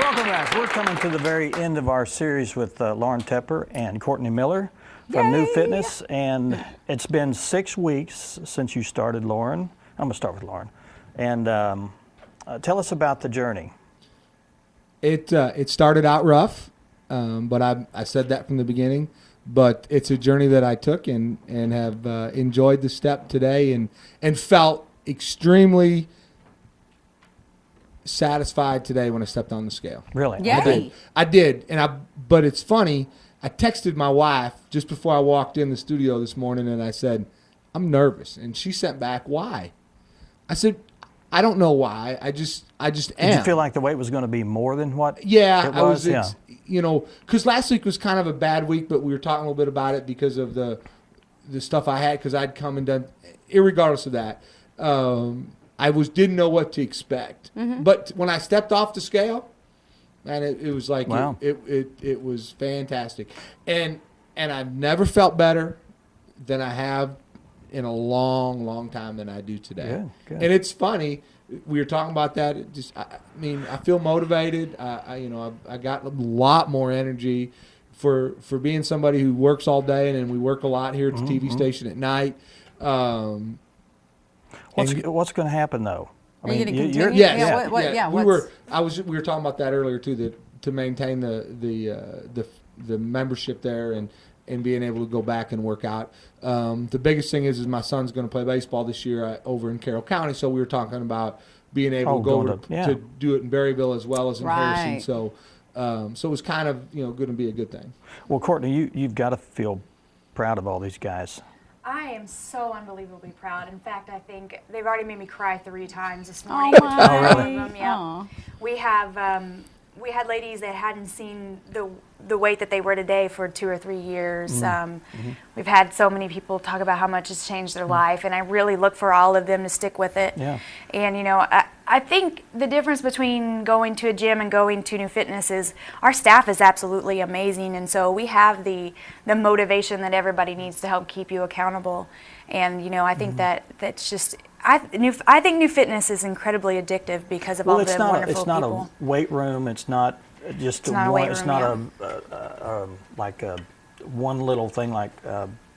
Welcome back. We're coming to the very end of our series with Lorren Tepper and Courtney Miller from New Fitness, and it's been 6 weeks since you started, Lorren. I'm going to start with Lorren. And tell us about the journey. It started out rough, but I said that from the beginning. But it's a journey that I took and have enjoyed the step today and felt extremely satisfied today when I stepped on the scale. Really? Yay. I did. But it's funny, I texted my wife just before I walked in the studio this morning and I said, I'm nervous. And she sent back, why? I said, I don't know why. I just am. Did you feel like the weight was going to be more than what Yeah, it was? You know, because last week was kind of a bad week, but we were talking a little bit about it because of the stuff I had, because I'd come and done, irregardless of that, I didn't know what to expect. Mm-hmm. But when I stepped off the scale, man, it was like, wow. it was fantastic. And I've never felt better than I have in a long, long time than I do today. Good. And it's funny. We were talking about that. I feel motivated. I got a lot more energy for being somebody who works all day, and then we work a lot here at the TV station at night. What's going to happen though? Are you going to continue? Yes. We were talking about that earlier too. That to maintain the membership there and being able to go back and work out. The biggest thing is my son's going to play baseball this year over in Carroll County, so we were talking about being able to go to do it in Berryville as well as in Harrison. So it was kind of going to be a good thing. Well, Courtney, you've got to feel proud of all these guys. I am so unbelievably proud. In fact, I think they've already made me cry 3 times this morning. Oh, really? Yeah. We had ladies that hadn't seen the weight that they were today for 2 or 3 years. We've had so many people talk about how much it's changed their life, and I really look for all of them to stick with it. Yeah. And I think the difference between going to a gym and going to New Fitness is our staff is absolutely amazing, and so we have the motivation that everybody needs to help keep you accountable. And I think that's just. I think New Fitness is incredibly addictive because of all the wonderful people. It's not a weight room. It's not just like one little thing like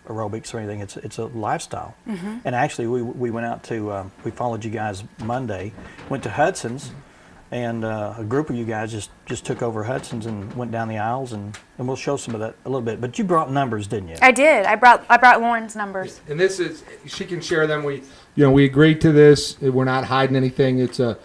aerobics or anything. It's a lifestyle. Mm-hmm. And actually, we went out to we followed you guys Monday, went to Hudson's, and a group of you guys just took over Hudson's and went down the aisles, and we'll show some of that a little bit. But you brought numbers, didn't you? I did. I brought Lorren's numbers. And this is, she can share them. We agreed to this. We're not hiding anything. It's a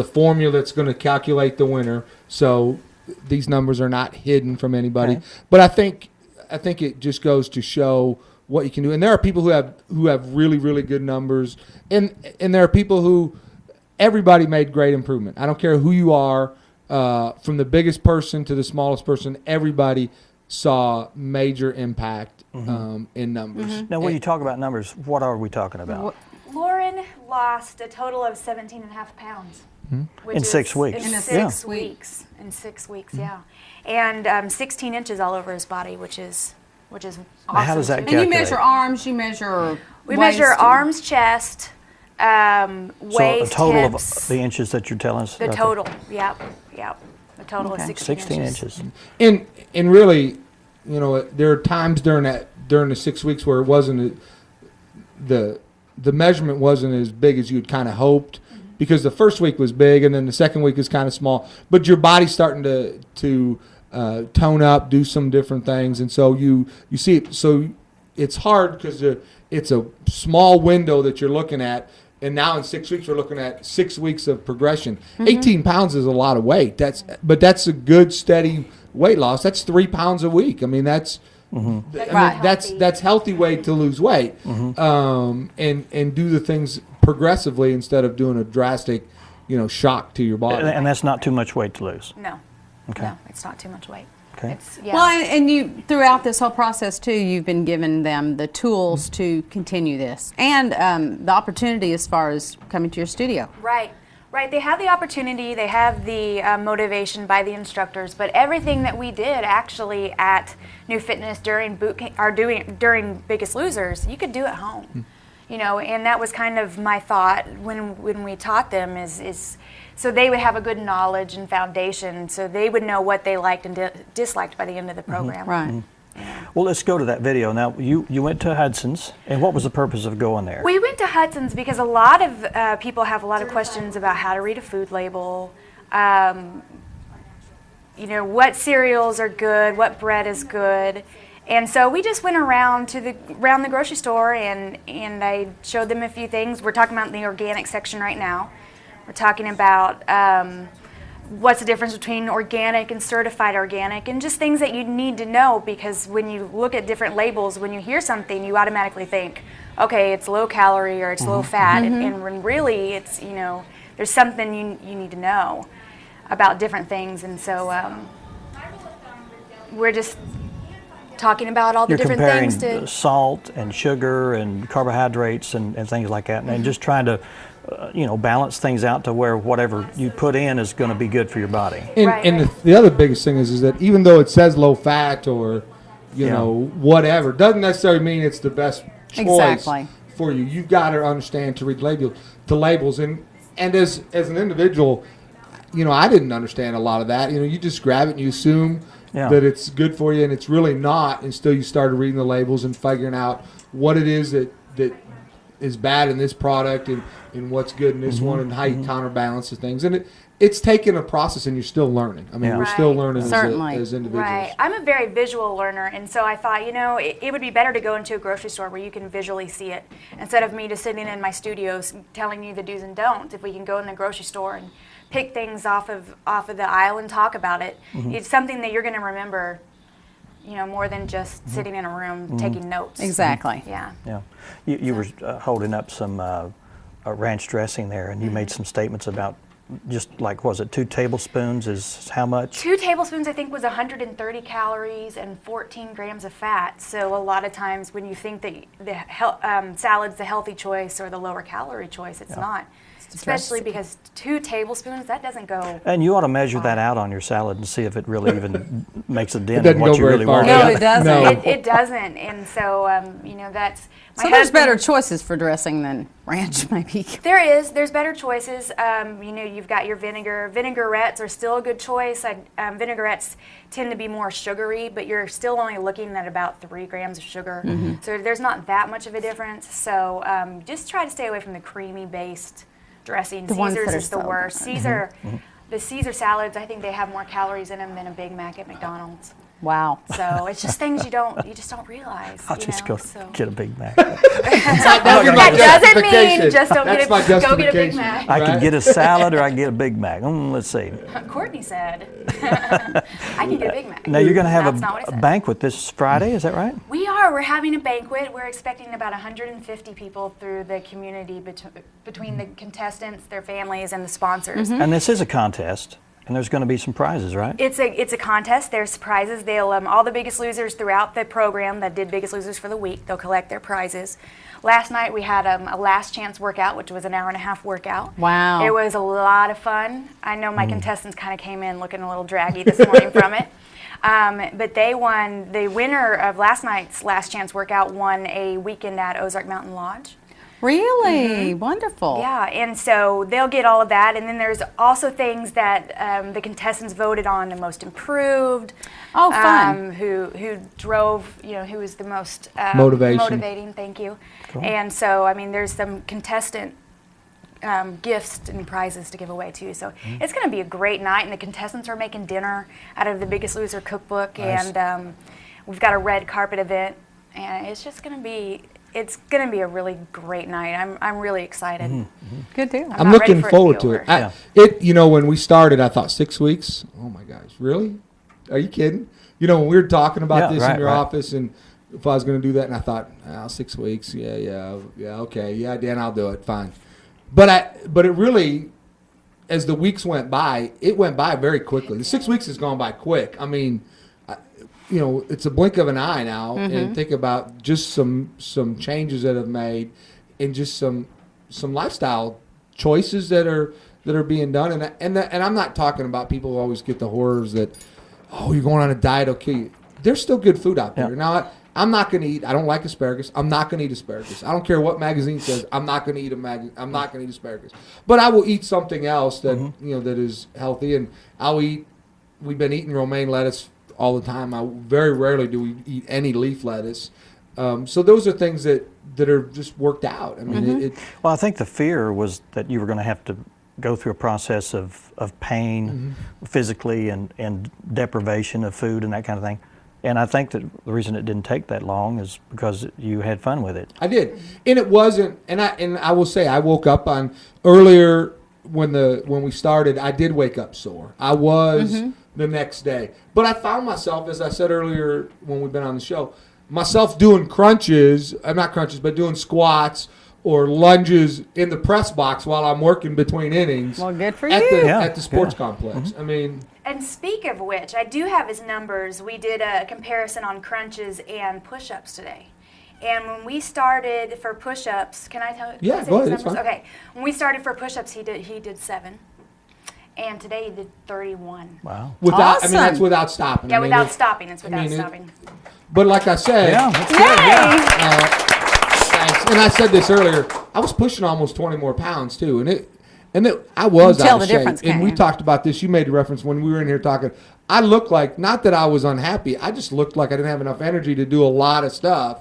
formula that's going to calculate the winner. So these numbers are not hidden from anybody. Okay. But I think it just goes to show what you can do. And there are people who have really, really good numbers, and there are people who. Everybody made great improvement. I don't care who you are, from the biggest person to the smallest person, everybody saw major impact in numbers. Mm-hmm. Now, when you talk about numbers, what are we talking about? Lorren lost a total of 17.5 pounds. Mm-hmm. In 6 weeks. In 6 weeks. In 6 weeks, yeah. And 16 inches all over his body, which is awesome. Now, how does that calculate? And you measure arms, you measure We measure arms, chest, waist, so a total hips, of the inches that you're telling us? The total, yep. A total of 16 inches. And really, there are times during the 6 weeks where it wasn't the measurement wasn't as big as you'd kind of hoped, because the first week was big and then the second week is kind of small. But your body's starting to tone up, do some different things, and so you see it. So it's hard because it's a small window that you're looking at. And now in 6 weeks, we're looking at 6 weeks of progression. 18 pounds is a lot of weight. But that's a good, steady weight loss. That's 3 pounds a week. I mean, that's healthy weight to lose weight, and do the things progressively instead of doing a drastic, shock to your body. And that's not too much weight to lose. No. Okay. No, it's not too much weight. Okay. Well, and you throughout this whole process too, you've been giving them the tools to continue this, and the opportunity as far as coming to your studio. Right. They have the opportunity. They have the motivation by the instructors. But everything that we did actually at New Fitness during boot camp, or during Biggest Losers, you could do at home. and that was kind of my thought when we taught them is so they would have a good knowledge and foundation, so they would know what they liked and disliked by the end of the program. Right. Well, let's go to that video. Now, you went to Hudson's, and what was the purpose of going there? We went to Hudson's because a lot of people have a lot of questions about how to read a food label, what cereals are good, what bread is good. And so we just went around the grocery store and I showed them a few things. We're talking about the organic section right now. We're talking about what's the difference between organic and certified organic, and just things that you need to know, because when you look at different labels, when you hear something, you automatically think, okay, it's low calorie or it's low fat, and when really it's, there's something you need to know about different things. And so we're just talking about all the different things. You're comparing salt and sugar and carbohydrates and things like that, and just trying to balance things out to where whatever you put in is going to be good for your body. And the other biggest thing is that even though it says low fat or whatever, doesn't necessarily mean it's the best choice for you. You've got to understand to read the labels, and as an individual, I didn't understand a lot of that. You just grab it and you assume that it's good for you, and it's really not until you started reading the labels and figuring out what it is that is bad in this product and what's good in this one, and how you counterbalance the things. And it's taken a process, and you're still learning. I mean, we're still learning as individuals. Right. I'm a very visual learner, and so I thought, it would be better to go into a grocery store where you can visually see it, instead of me just sitting in my studios telling you the do's and don'ts. If we can go in the grocery store and pick things off of the aisle and talk about it, it's something that you're going to remember, more than just sitting in a room taking notes. Exactly. Yeah. Yeah. You were holding up some ranch dressing there, and you made some statements about just like, was it 2 tablespoons is how much? 2 tablespoons, I think, was 130 calories and 14 grams of fat. So a lot of times when you think that the salad's the healthy choice or the lower calorie choice, it's not. Especially because 2 tablespoons, that doesn't go. And you ought to measure that out on your salad and see if it really even makes a dent in what you really want. No, it doesn't. No. It doesn't. And so, that's... So there's better choices for dressing than ranch, maybe. There's better choices. You've got your vinegar. Vinaigrettes are still a good choice. Vinaigrettes tend to be more sugary, but you're still only looking at about 3 grams of sugar. So there's not that much of a difference. So just try to stay away from the creamy-based dressing. Caesar's is the worst. The Caesar salads, I think they have more calories in them than a Big Mac at McDonald's. Wow. So it's just things you just don't realize. I'll just go get a Big Mac. That doesn't mean just don't go get a Big Mac. I can get a salad or I can get a Big Mac. Let's see. Courtney said, I can get a Big Mac. Now you're going to have a banquet this Friday, is that right? We are. We're having a banquet. We're expecting about 150 people through the community between the contestants, their families, and the sponsors. And this is a contest. And there's going to be some prizes, right? It's a contest. There's prizes. They'll all the Biggest Losers throughout the program that did Biggest Losers for the week, they'll collect their prizes. Last night we had a last chance workout, which was an hour-and-a-half workout. Wow. It was a lot of fun. I know my contestants kind of came in looking a little draggy this morning from it. But they won. The winner of last night's last chance workout won a weekend at Ozark Mountain Lodge. Really? Wonderful. Yeah, and so they'll get all of that, and then there's also things that the contestants voted on, the most improved. Oh, fun. Who drove, who was the most motivating, thank you. Cool. And so, there's some contestant gifts and prizes to give away, too. So it's going to be a great night, and the contestants are making dinner out of the Biggest Loser cookbook, nice. And we've got a red carpet event, and it's just going to be... It's going to be a really great night. I'm really excited. Good deal. I'm looking forward to it. When we started, I thought 6 weeks. Oh my gosh, really? Are you kidding? When we were talking about this in your office, and if I was going to do that, and I thought, 6 weeks, yeah, okay, yeah, Dan, I'll do it, fine. But it really, as the weeks went by, it went by very quickly. The 6 weeks has gone by quick. It's a blink of an eye now, and think about just some changes that have made, and just some lifestyle choices that are being done. And I'm not talking about people who always get the horrors that, you're going on a diet, okay. There's still good food out there. Now, I'm not going to eat. I don't like asparagus. I'm not going to eat asparagus. I don't care what magazine says. I'm not going to eat I'm not going to eat asparagus. But I will eat something else that that is healthy, and I'll eat. We've been eating romaine lettuce all the time. Very rarely do we eat any leaf lettuce. So those are things that are just worked out. I mean, well, I think the fear was that you were going to have to go through a process of pain physically and deprivation of food and that kind of thing. And I think that the reason it didn't take that long is because you had fun with it. I did, and it wasn't. And I will say, I woke up on earlier when we started. I did wake up sore. I was the next day, but I found myself, as I said earlier when we've been on the show, myself doing crunches. Not crunches, but doing squats or lunges in the press box while I'm working between innings. Well, good for at you. At the sports complex. I mean. And speak of which, I do have his numbers. We did a comparison on crunches and push-ups today. And when we started for push-ups, can I tell you? Yeah, go ahead. It's fine. Okay. When we started for push-ups, he did 7. And today he did 31. Wow. Without, Awesome. I mean, that's without stopping. Yeah, I mean, without stopping. It's without stopping. But like I said, That's good. Yeah. thanks. And I said this earlier, I was pushing almost 20 more pounds too, and I was You can tell out the of shape. difference, And can't we you? talked about this. You made a reference when we were in here talking. I looked like, not that I was unhappy, I just looked like I didn't have enough energy to do a lot of stuff.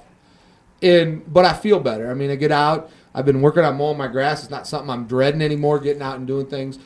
But I feel better. I mean, I get out. I've been working on mowing my grass. It's not something I'm dreading anymore, getting out and doing things.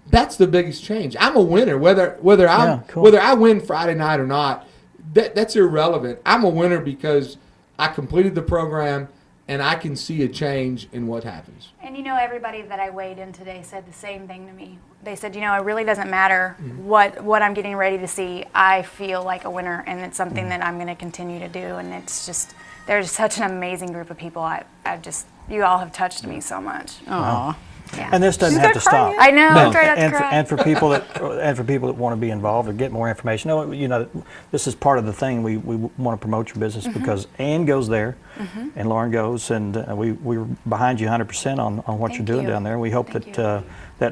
That's the biggest change. I'm a winner, whether I win Friday night or not. That's irrelevant. I'm a winner because I completed the program, and I can see a change in what happens. And everybody that I weighed in today said the same thing to me. They said, it really doesn't matter what I'm getting ready to see. I feel like a winner, and it's something that I'm going to continue to do. And it's just, there's such an amazing group of people. You all have touched me so much. Aw. Yeah. And this doesn't have to stop. I know. I'm trying not to And cry. for people that want to be involved or get more information, this is part of the thing. We want to promote your business because Ann goes there, and Lorren goes, and we're behind you 100% on what you're doing down there. We hope that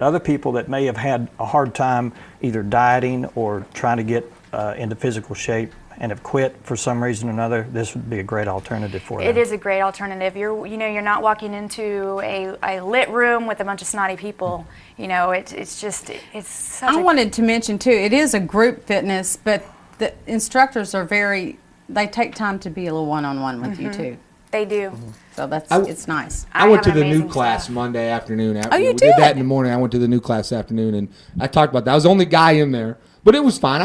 other people that may have had a hard time either dieting or trying to get into physical shape and have quit for some reason or another, this would be a great alternative for them. It is a great alternative. You're not walking into a lit room with a bunch of snotty people. It's such I wanted to mention too, it is a group fitness, but the instructors are they take time to be a little one-on-one with you too. They do. So it's nice. I went to have the new amazing class staff. Monday afternoon. Oh, you we did that did? in the morning. I went to the new class this afternoon, and I talked about that. I was the only guy in there, but it was fine.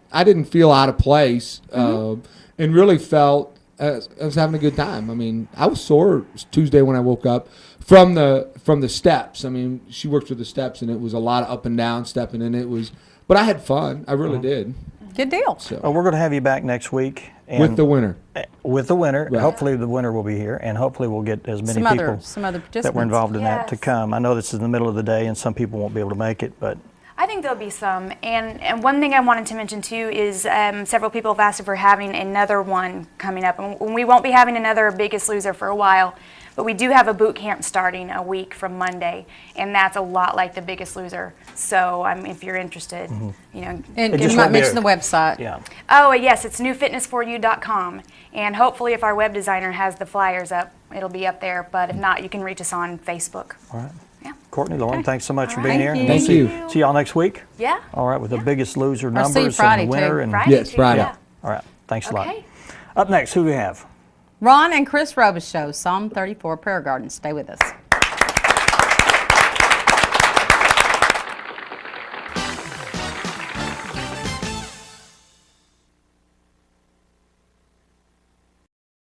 I didn't feel out of place, and really felt I was having a good time. I mean, I was sore Tuesday when I woke up from the steps. I mean, she works with the steps, and it was a lot of up and down stepping, and but I had fun. I really did. Good deal. So We're going to have you back next week. And with the winner. With the winner. Right. Hopefully the winner will be here, and hopefully we'll get as many Some people other participants. that were involved in that to Yes. come. I know this is in the middle of the day, and some people won't be able to make it, but I think there'll be some. And one thing I wanted to mention too is several people have asked if we're having another one coming up. And we won't be having another Biggest Loser for a while, but we do have a boot camp starting a week from Monday, and that's a lot like the Biggest Loser. So if you're interested, And It you just might won't be mention the website. yeah. Oh, yes, it's newfitnessforyou.com. And hopefully if our web designer has the flyers up, it'll be up there. But if not, you can reach us on Facebook. All right. Yeah. Courtney, Lorren, thanks so much for All being right. here. Thank you. See y'all next week. Yeah. All right, with the Biggest Loser I'll numbers see you Friday, and the winner. too. And Friday. Yes, too, Friday. yeah. all right, thanks a lot. Okay. Up next, who do we have? Ron and Chris Robas Show, Psalm 34 Prayer Garden. Stay with us.